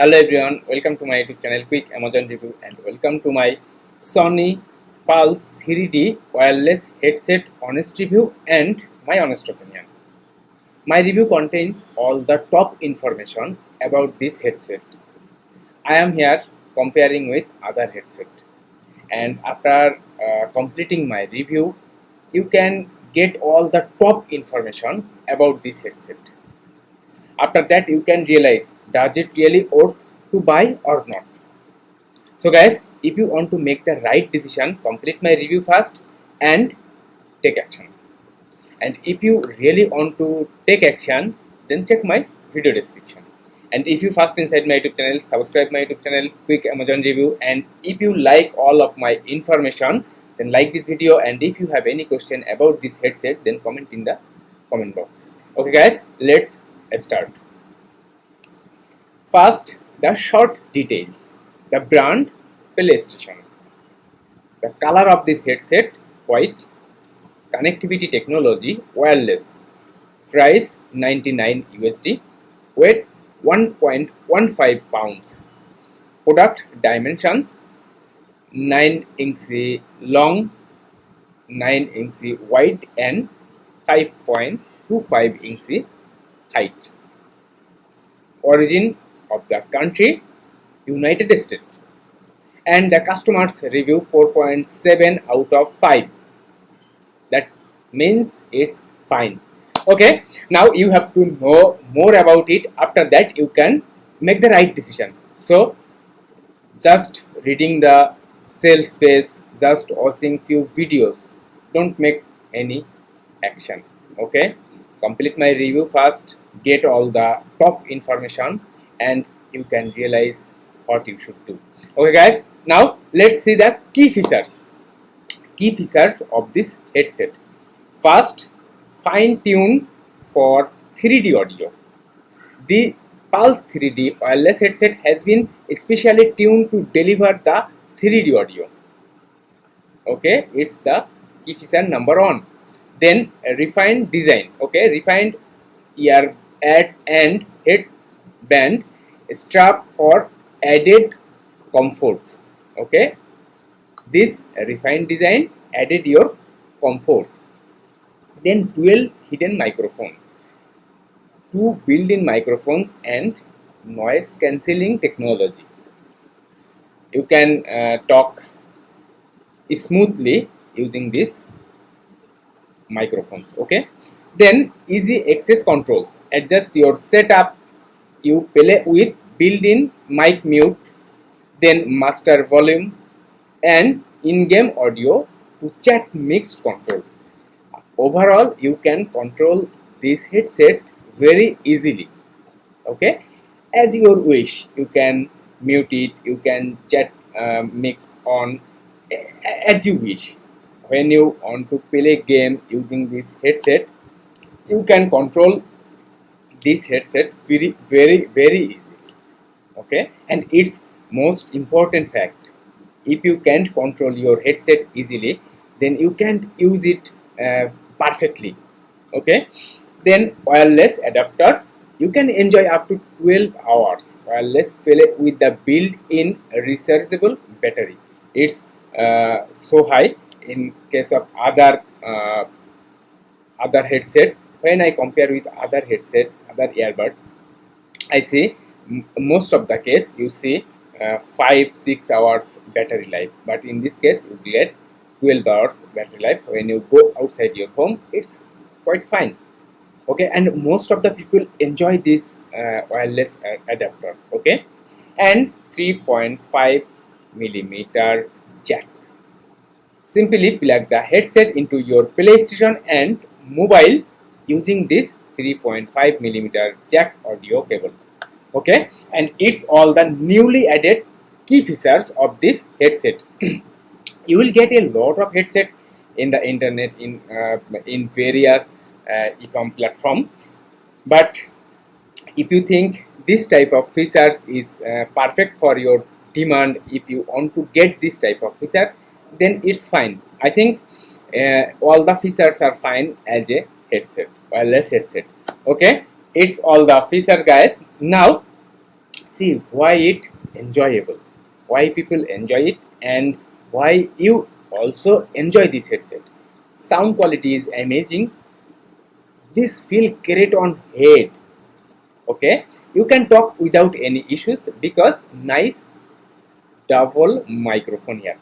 Hello everyone, welcome to my YouTube channel Quick Amazon Review and welcome to my Sony Pulse 3D wireless headset honest review and my honest opinion. My review contains all the top information about this headset. I am here comparing with other headset and after completing my review, you can get all the top information about this headset. After that, you can realize does it really worth to buy or not. So guys, if you want to make the right decision, complete my review first and take action. And if you really want to take action, then check my video description. And if you first inside my YouTube channel, subscribe my YouTube channel Quick Amazon Review. And if you like all of my information, then like this video. And if you have any question about this headset, then comment in the comment box. Okay guys, let's start. First, the short details. The brand, PlayStation. The color of this headset, white. Connectivity technology, wireless. Price, 99 USD. Weight, 1.15 pounds. Product dimensions, 9 inch long, 9 inch wide and 5.25 inch height. Origin of the country, United States. And the customers review 4.7 out of 5. That means it's fine. Okay, now you have to know more about it. After that, you can make the right decision. So, just reading the sales page, just watching few videos, don't make any action. Okay, complete my review first, get all the top information, and you can realize what you should do. Okay, guys, now let's see the key features. Key features of this headset. First, fine-tuned for 3D audio. The Pulse 3D wireless headset has been specially tuned to deliver the 3D audio. Okay, it's the key feature number one. Then refined design. Okay, refined ear ads and headband strap for added comfort. Okay, this refined design added your comfort. Then dual hidden microphone, two built-in microphones and noise cancelling technology. You can talk smoothly using these microphones. Okay, then easy access controls, adjust your setup. You play with built-in mic mute, then master volume and in-game audio to chat mixed control. Overall, you can control this headset very easily. Okay, as your wish, you can mute it, you can chat mix on as you wish. When you want to play game using this headset, you can control this headset very easily. Okay, and its most important fact, if you can't control your headset easily, then you can't use it perfectly. Okay, then wireless adapter, you can enjoy up to 12 hours wireless play with the built-in rechargeable battery. It's so high in case of other headset. When I compare with other headset, other earbuds, I see most of the case you see 5-6 hours battery life, but in this case you get 12 hours battery life. When you go outside your home, it's quite fine. Okay, and most of the people enjoy this wireless adapter. Okay, and 3.5 millimeter jack. Simply plug the headset into your PlayStation and mobile using this 3.5 millimeter jack audio cable. Okay, and it's all the newly added key features of this headset. You will get a lot of headset in the internet in various e-com platform, but if you think this type of features is perfect for your demand, if you want to get this type of feature, then it's fine. I think all the features are fine as a headset, wireless headset. Okay, it's all the feature, guys. Now see why it enjoyable, why people enjoy it, and why you also enjoy this headset. Sound quality is amazing. This feel great on head. Okay, you can talk without any issues because nice double microphone here.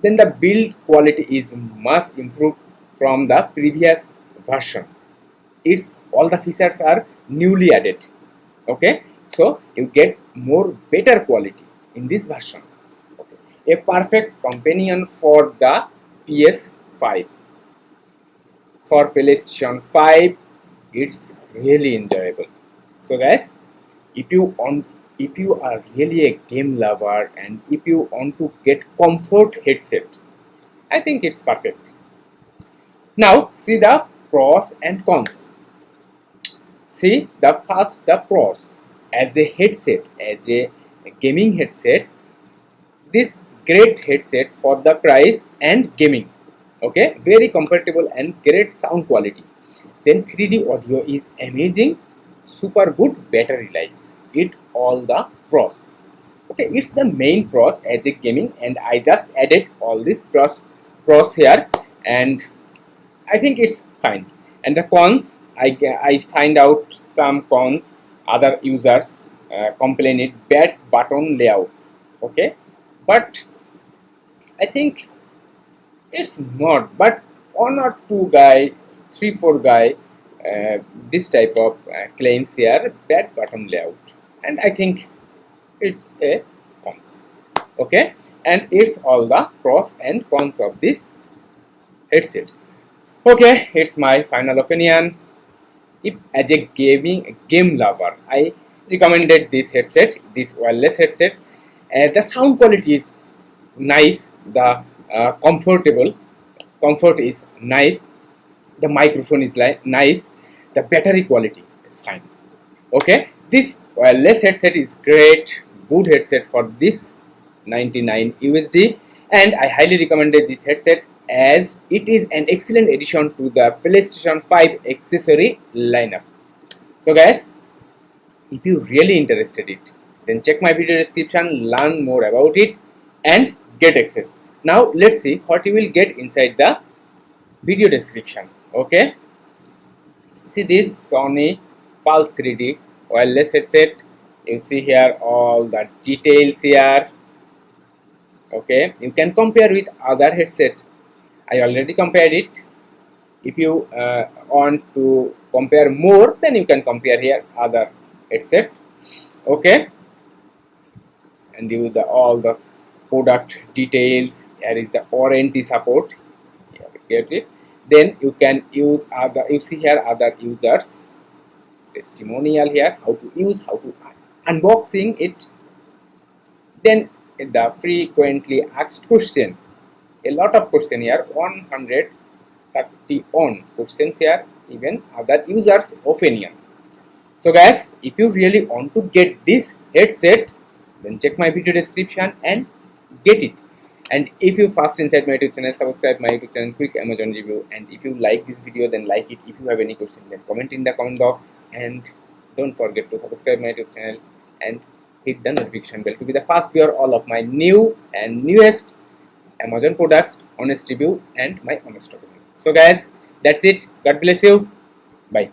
Then the build quality is much improved from the previous version. It's all the features are newly added. Okay, so you get more better quality in this version. Okay, a perfect companion for the PS5. For PlayStation 5, it's really enjoyable. So guys, if you want, if you are really a game lover and if you want to get comfort headset, I think it's perfect. Now see the pros and cons. See the pros. As a headset, as a gaming headset, this great headset for the price and gaming. Okay, very comfortable and great sound quality. Then 3D audio is amazing, super good battery life. It all the pros. Okay, it's the main pros as a gaming, and I just added all these pros here, and I think it's fine. And the cons, I find out some cons. Other users complain it bad button layout. Okay, but I think it's not. But one or two guy, three four guy, this type of claims here bad button layout, and I think it's a cons. Okay, and it's all the pros and cons of this headset. Okay, it's my final opinion. If as a game lover, I recommended this headset, this wireless headset. The sound quality is nice. The comfort is nice. The microphone is nice. The battery quality is fine. Okay, this wireless headset is great, good headset for this 99 USD, and I highly recommended this headset as it is an excellent addition to the PlayStation 5 accessory lineup. So guys, if you really interested it, then check my video description, learn more about it and get access. Now let's see what you will get inside the video description. Okay, see this Sony Pulse 3D wireless headset. You see here all the details here. Okay, you can compare with other headset. I already compared it. If you want to compare more, then you can compare here other headset. Okay, and you the all the product details. Here is the warranty support. You have to get it. Then you can use other. You see here other users testimonial here, how to use, how to unboxing it. Then the frequently asked question, a lot of question here, 130 on questions here, even other users opinion. So guys, if you really want to get this headset, then check my video description and get it. And if you first inside my YouTube channel, subscribe my YouTube channel Quick Amazon Review. And if you like this video, then like it. If you have any question, then comment in the comment box. And don't forget to subscribe my YouTube channel and hit the notification bell to be the first viewer all of my new and newest Amazon products, honest review and my honest opinion. So guys, that's it. God bless you. Bye.